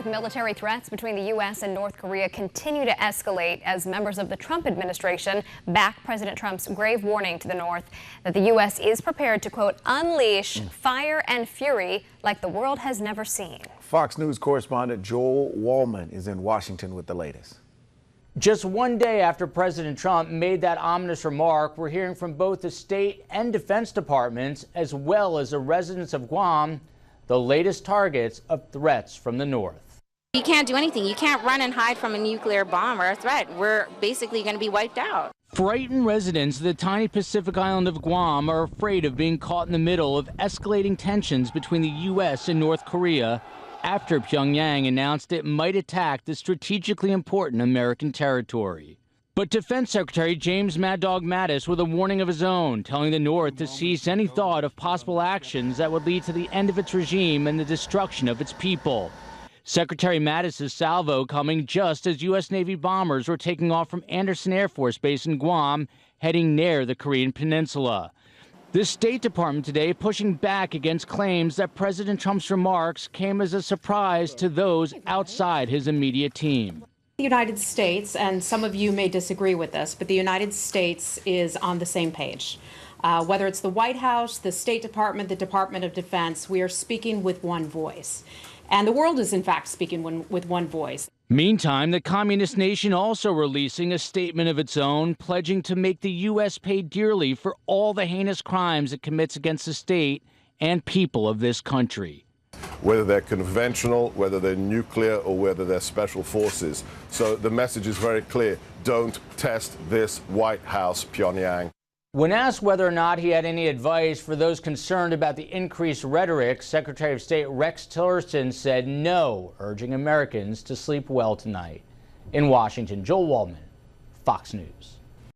military threats between the U.S. and North Korea continue to escalate as members of the Trump administration back President Trump's grave warning to the North that the U.S. is prepared to, quote, unleash fire and fury like the world has never seen. Fox News correspondent Joel Wallman is in Washington with the latest. Just one day after President Trump made that ominous remark, we're hearing from both the State and Defense Departments, as well as the residents of Guam, the latest targets of threats from the North. You can't do anything. You can't run and hide from a nuclear bomb or a threat. We're basically going to be wiped out. Frightened residents of the tiny Pacific island of Guam are afraid of being caught in the middle of escalating tensions between the U.S. and North Korea after Pyongyang announced it might attack the strategically important American territory. But Defense Secretary James Mad Dog Mattis with a warning of his own, telling the North to cease any thought of possible actions that would lead to the end of its regime and the destruction of its people. Secretary Mattis' salvo coming just as U.S. Navy bombers were taking off from Andersen Air Force Base in Guam, heading near the Korean Peninsula. The State Department today pushing back against claims that President Trump's remarks came as a surprise to those outside his immediate team. The United States, and some of you may disagree with this, but the United States is on the same page. Whether it's the White House, the State Department, the Department of Defense, we are speaking with one voice. And the world is, in fact, speaking with one voice. Meantime, the communist nation also releasing a statement of its own, pledging to make the U.S. pay dearly for all the heinous crimes it commits against the state and people of this country. Whether they're conventional, whether they're nuclear, or whether they're special forces. So the message is very clear. Don't test this White House, Pyongyang. When asked whether or not he had any advice for those concerned about the increased rhetoric, Secretary of State Rex Tillerson said no, urging Americans to sleep well tonight. In Washington, Joel Wallman, Fox News.